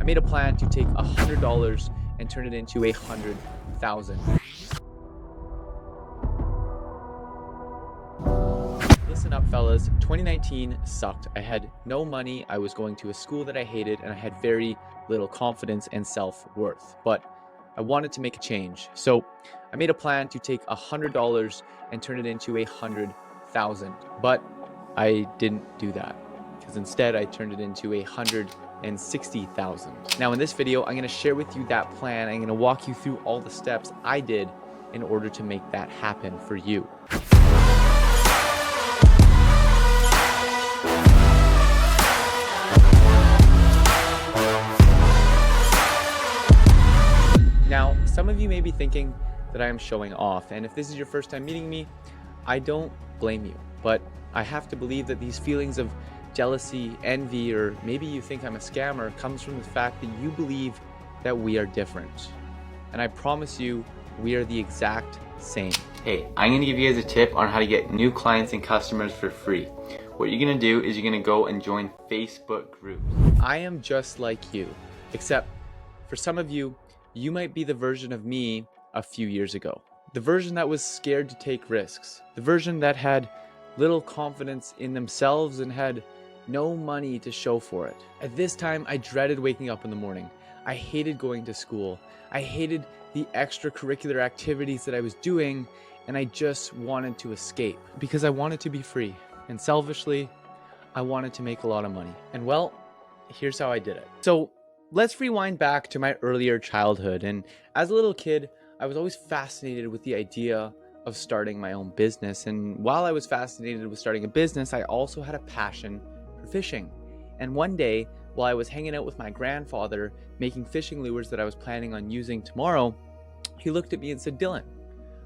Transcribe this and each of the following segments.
made a plan to take $100 and turn it into 100,000. Listen up, fellas. 2019 sucked. I had no money. I was going to a school that I hated, and I had very little confidence and self-worth. But I wanted to make a change. So I made a plan to take $100 and turn it into 100,000. But I didn't do that, because instead I turned it into 160,000. Now in this video, I'm going to share with you that plan. I'm going to walk you through all the steps I did in order to make that happen for you. Now, some of you may be thinking that I am showing off, and if this is your first time meeting me, I don't blame you, but I have to believe that these feelings of jealousy, envy, or maybe you think I'm a scammer comes from the fact that you believe that we are different. And I promise you, we are the exact same. Hey, I'm gonna give you guys a tip on how to get new clients and customers for free. What you're gonna do is you're gonna go and join Facebook groups. I am just like you, except for some of you, you might be the version of me a few years ago. The version that was scared to take risks. The version that had little confidence in themselves and had no money to show for it. At this time, I dreaded waking up in the morning. I hated going to school. I hated the extracurricular activities that I was doing, and I just wanted to escape because I wanted to be free. And selfishly, I wanted to make a lot of money. And well, here's how I did it. So let's rewind back to my earlier childhood. And as a little kid, I was always fascinated with the idea of starting my own business. And while I was fascinated with starting a business, I also had a passion for fishing. And one day, while I was hanging out with my grandfather making fishing lures that I was planning on using tomorrow, he looked at me and said, "Dylan,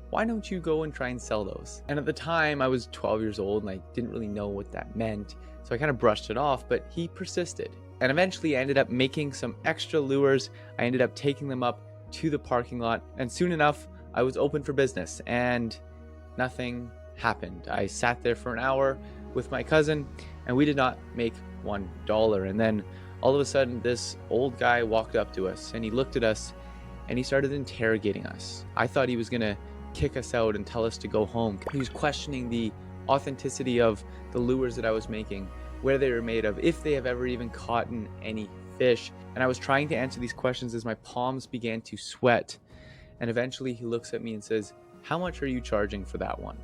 why don't you go and try and sell those?" And at the time, I was 12 years old and I didn't really know what that meant. So I kind of brushed it off, but he persisted. And eventually I ended up making some extra lures. I ended up taking them up to the parking lot, and soon enough I was open for business and nothing happened. I sat there for an hour with my cousin and we did not make $1. And then all of a sudden this old guy walked up to us and he looked at us and he started interrogating us. I thought he was gonna kick us out and tell us to go home. He was questioning the authenticity of the lures that I was making, where they were made of, if they have ever even caught any fish. And I was trying to answer these questions as my palms began to sweat. And eventually he looks at me and says, "How much are you charging for that one?"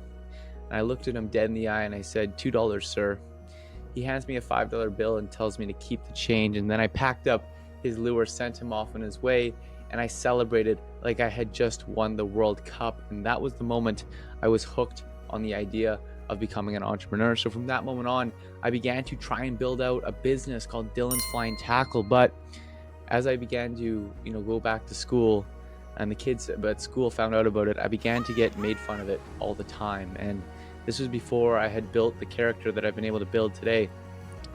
And I looked at him dead in the eye and I said, $2, sir. He hands me a $5 bill and tells me to keep the change. And then I packed up his lure, sent him off on his way, and I celebrated like I had just won the World Cup. And that was the moment I was hooked on the idea of becoming an entrepreneur. So from that moment on, I began to try and build out a business called Dylan's Flying Tackle. But as I began to, go back to school and the kids at school found out about it, I began to get made fun of it all the time. And this was before I had built the character that I've been able to build today,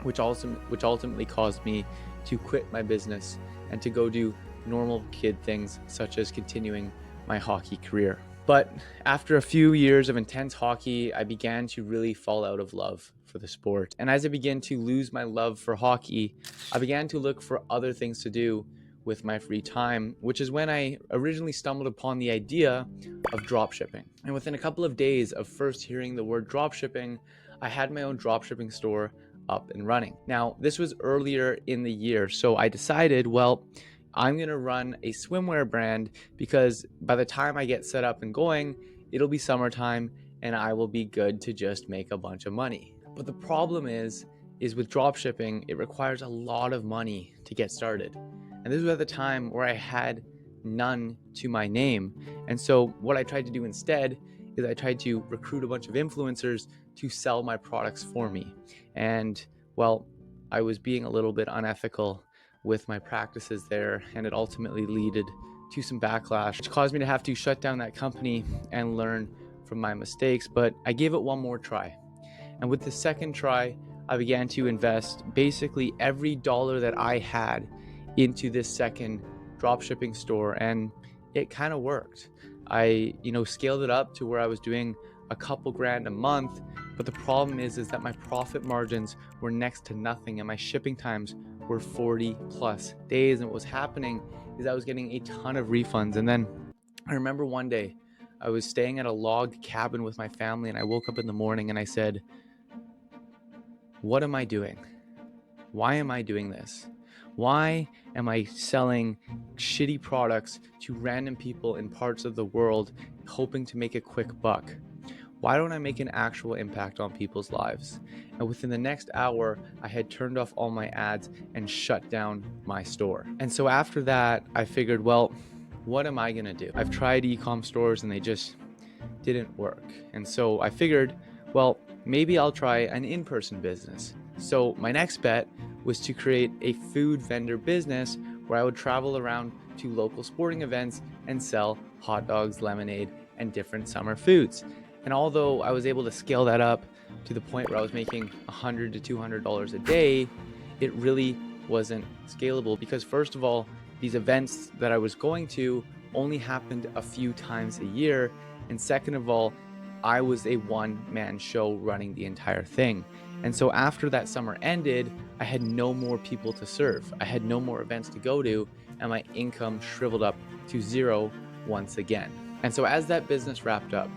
which ultimately caused me to quit my business and to go do normal kid things such as continuing my hockey career. But after a few years of intense hockey, I began to really fall out of love for the sport. And as I began to lose my love for hockey, I began to look for other things to do with my free time, which is when I originally stumbled upon the idea of dropshipping. And within a couple of days of first hearing the word dropshipping, I had my own dropshipping store up and running. Now, this was earlier in the year, so I decided, well, I'm gonna run a swimwear brand because by the time I get set up and going, it'll be summertime and I will be good to just make a bunch of money. But the problem is with dropshipping, it requires a lot of money to get started. And this was at the time where I had none to my name. And so what I tried to do instead is I tried to recruit a bunch of influencers to sell my products for me. And well, I was being a little bit unethical with my practices there, and it ultimately led to some backlash, which caused me to have to shut down that company and learn from my mistakes. But I gave it one more try. And with the second try, I began to invest basically every dollar that I had into this second dropshipping store, and it kind of worked. I, scaled it up to where I was doing a couple grand a month, but the problem is that my profit margins were next to nothing and my shipping times were 40 plus days. And what was happening is I was getting a ton of refunds. And then I remember one day I was staying at a log cabin with my family, and I woke up in the morning and I said, what am I doing? Why am I doing this? Why am I selling shitty products to random people in parts of the world hoping to make a quick buck? Why don't I make an actual impact on people's lives? And within the next hour, I had turned off all my ads and shut down my store. And so after that, I figured, well, what am I gonna do? I've tried e-com stores and they just didn't work. And so I figured, well, maybe I'll try an in-person business. So my next bet was to create a food vendor business where I would travel around to local sporting events and sell hot dogs, lemonade, and different summer foods. And although I was able to scale that up to the point where I was making $100 to $200 a day, it really wasn't scalable because, first of all, these events that I was going to only happened a few times a year. And second of all, I was a one-man show running the entire thing. And so after that summer ended, I had no more people to serve. I had no more events to go to, and my income shriveled up to zero once again. And so as that business wrapped up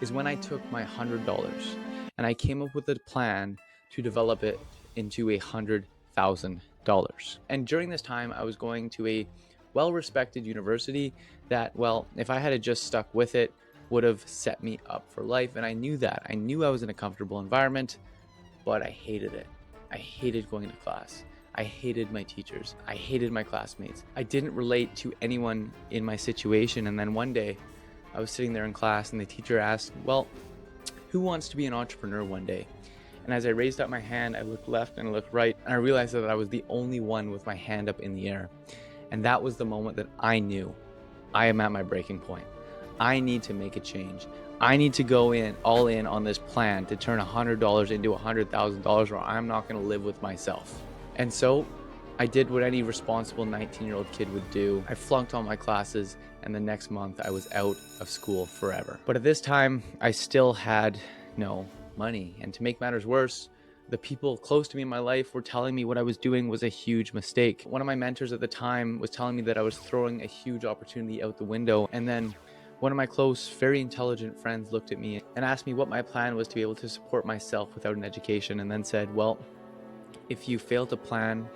is when I took my $100 and I came up with a plan to develop it into $100,000. And during this time, I was going to a well-respected university that, well, if I had just stuck with it, would have set me up for life. And I knew that. I knew I was in a comfortable environment, but I hated it. I hated going to class. I hated my teachers. I hated my classmates. I didn't relate to anyone in my situation. And then one day I was sitting there in class and the teacher asked, well, who wants to be an entrepreneur one day? And as I raised up my hand, I looked left and I looked right, and I realized that I was the only one with my hand up in the air. And that was the moment that I knew I am at my breaking point. I need to make a change. I need to go all in on this plan to turn $100 into $100,000, or I'm not going to live with myself. And so I did what any responsible 19-year-old kid would do. I flunked all my classes, and the next month I was out of school forever. But at this time, I still had no money. And to make matters worse, the people close to me in my life were telling me what I was doing was a huge mistake. One of my mentors at the time was telling me that I was throwing a huge opportunity out the window. And then one of my close, very intelligent friends looked at me and asked me what my plan was to be able to support myself without an education, and then said, well, if you fail to plan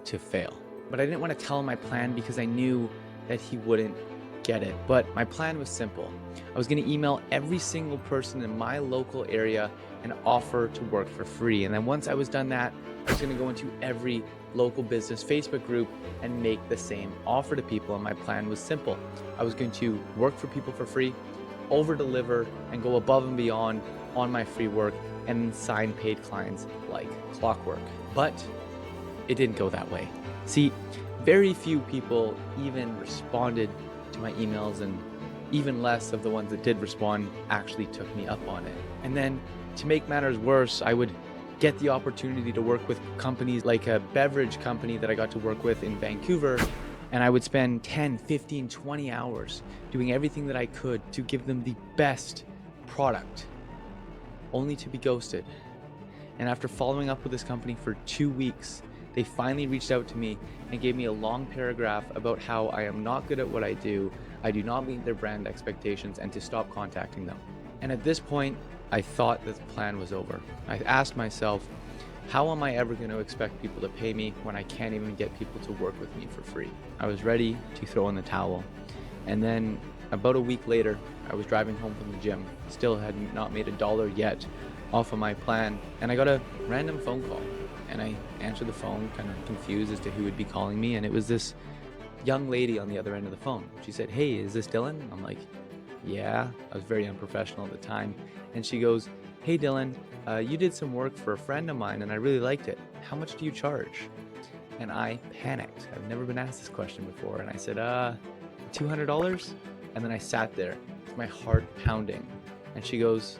to fail. But I didn't want to tell him my plan because I knew that he wouldn't get it. But my plan was simple. I was going to email every single person in my local area and offer to work for free. And then once I was done that, I was going to go into every local business Facebook group and make the same offer to people. And my plan was simple. I was going to work for people for free, over deliver, and go above and beyond on my free work and sign paid clients like clockwork. But it didn't go that way. See, very few people even responded to my emails, and even less of the ones that did respond actually took me up on it. And then to make matters worse, I would get the opportunity to work with companies like a beverage company that I got to work with in Vancouver, and I would spend 10, 15, 20 hours doing everything that I could to give them the best product, only to be ghosted. And after following up with this company for 2 weeks, they finally reached out to me and gave me a long paragraph about how I am not good at what I do not meet their brand expectations, and to stop contacting them. And at this point, I thought that the plan was over. I asked myself, how am I ever going to expect people to pay me when I can't even get people to work with me for free? I was ready to throw in the towel. And then about a week later, I was driving home from the gym, still had not made $1 yet off of my plan, and I got a random phone call. And I answered the phone, kind of confused as to who would be calling me, and it was this young lady on the other end of the phone. She said, hey, is this Dylan? I'm like, yeah. I was very unprofessional at the time. And she goes, hey Dylan, you did some work for a friend of mine and I really liked it. How much do you charge? And I panicked. I've never been asked this question before. And I said, $200? And then I sat there with my heart pounding. And she goes,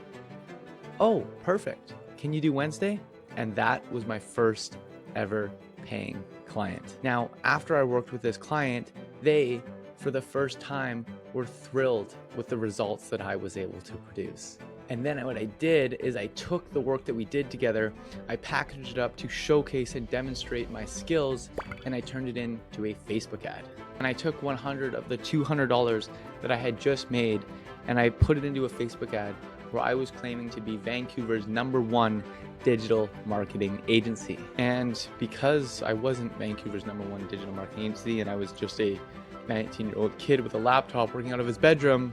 oh, perfect. Can you do Wednesday? And that was my first ever paying client. Now, after I worked with this client, they, for the first time, were thrilled with the results that I was able to produce. And then what I did is I took the work that we did together, I packaged it up to showcase and demonstrate my skills, and I turned it into a Facebook ad. And I took 100 of the $200 that I had just made, and I put it into a Facebook ad where I was claiming to be Vancouver's #1 digital marketing agency. And because I wasn't Vancouver's #1 digital marketing agency, and I was just a 19-year-old kid with a laptop working out of his bedroom,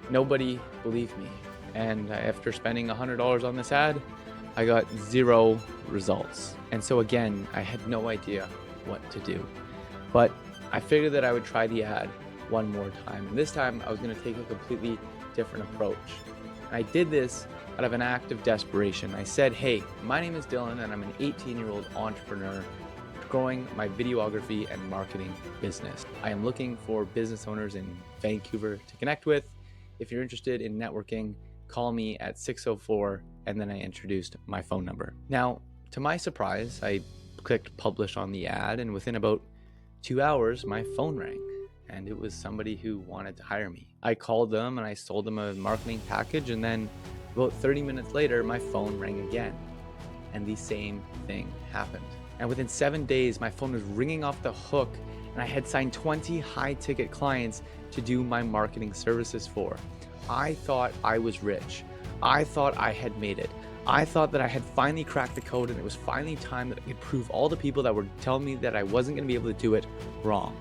nobody believed me. And after spending $100 on this ad, I got 0 results. And so again, I had no idea what to do. But I figured that I would try the ad one more time. And this time I was going to take a completely different approach. And I did this out of an act of desperation. I said, hey, my name is Dylan and I'm an 18-year-old entrepreneur growing my videography and marketing business. I am looking for business owners in Vancouver to connect with. If you're interested in networking, call me at 604, and then I introduced my phone number. Now, to my surprise, I clicked publish on the ad, and within about 2 hours, my phone rang, and it was somebody who wanted to hire me. I called them and I sold them a marketing package, and then about 30 minutes later, my phone rang again, and the same thing happened. And within 7 days, my phone was ringing off the hook, and I had signed 20 high-ticket clients to do my marketing services for. I thought I was rich. I thought I had made it. I thought that I had finally cracked the code, and it was finally time that I could prove all the people that were telling me that I wasn't going to be able to do it wrong.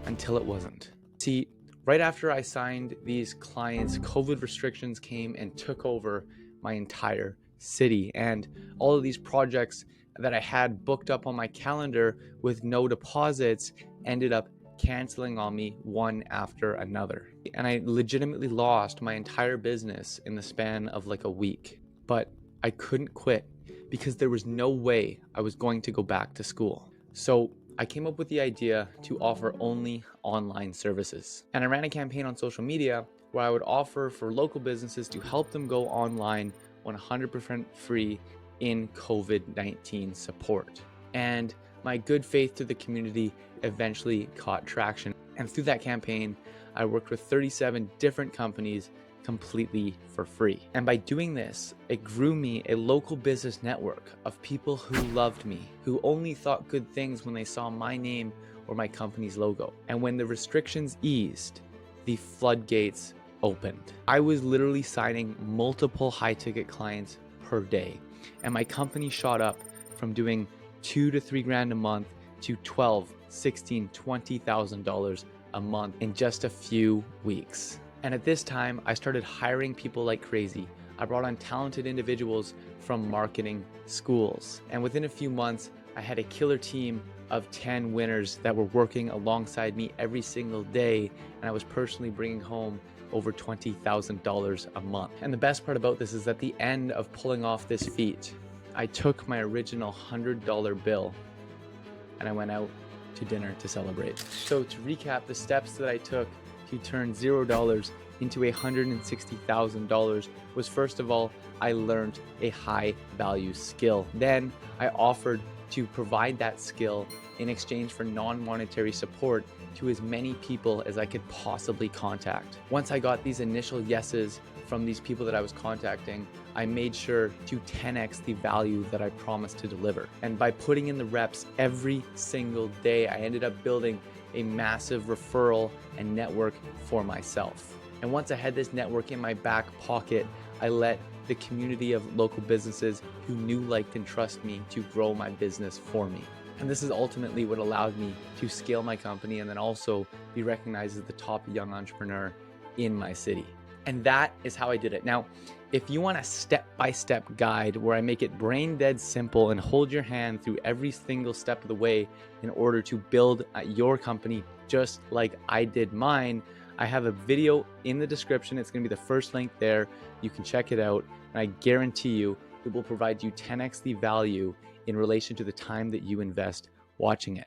Until it wasn't. See, right after I signed these clients, COVID restrictions came and took over my entire city, and all of these projects that I had booked up on my calendar with no deposits ended up canceling on me one after another. And I legitimately lost my entire business in the span of like a week. But I couldn't quit because there was no way I was going to go back to school. So I came up with the idea to offer only online services. And I ran a campaign on social media where I would offer for local businesses to help them go online 100% free in COVID-19 support. And my good faith to the community eventually caught traction. And through that campaign, I worked with 37 different companies completely for free. And by doing this, it grew me a local business network of people who loved me, who only thought good things when they saw my name or my company's logo. And when the restrictions eased, the floodgates opened. I was literally signing multiple high-ticket clients per day. And my company shot up from doing $2,000 to $3,000 a month to $12,000, $16,000, $20,000 a month in just a few weeks. And at this time, I started hiring people like crazy. I brought on talented individuals from marketing schools. And within a few months, I had a killer team of 10 winners that were working alongside me every single day. And I was personally bringing home over $20,000 a month. And the best part about this is at the end of pulling off this feat, I took my original $100 bill and I went out to dinner to celebrate. So to recap, the steps that I took to turn $0 into $160,000 was, first of all, I learned a high value skill. Then I offered to provide that skill in exchange for non-monetary support to as many people as I could possibly contact. Once I got these initial yeses from these people that I was contacting, I made sure to 10x the value that I promised to deliver. And by putting in the reps every single day, I ended up building a massive referral and network for myself. And once I had this network in my back pocket, I let the community of local businesses who knew, liked, and trust me to grow my business for me. And this is ultimately what allowed me to scale my company and then also be recognized as the top young entrepreneur in my city. And that is how I did it. Now, if you want a step-by-step guide where I make it brain dead simple and hold your hand through every single step of the way in order to build your company just like I did mine, I have a video in the description. It's going to be the first link there. You can check it out. And I guarantee you, it will provide you 10x the value in relation to the time that you invest watching it.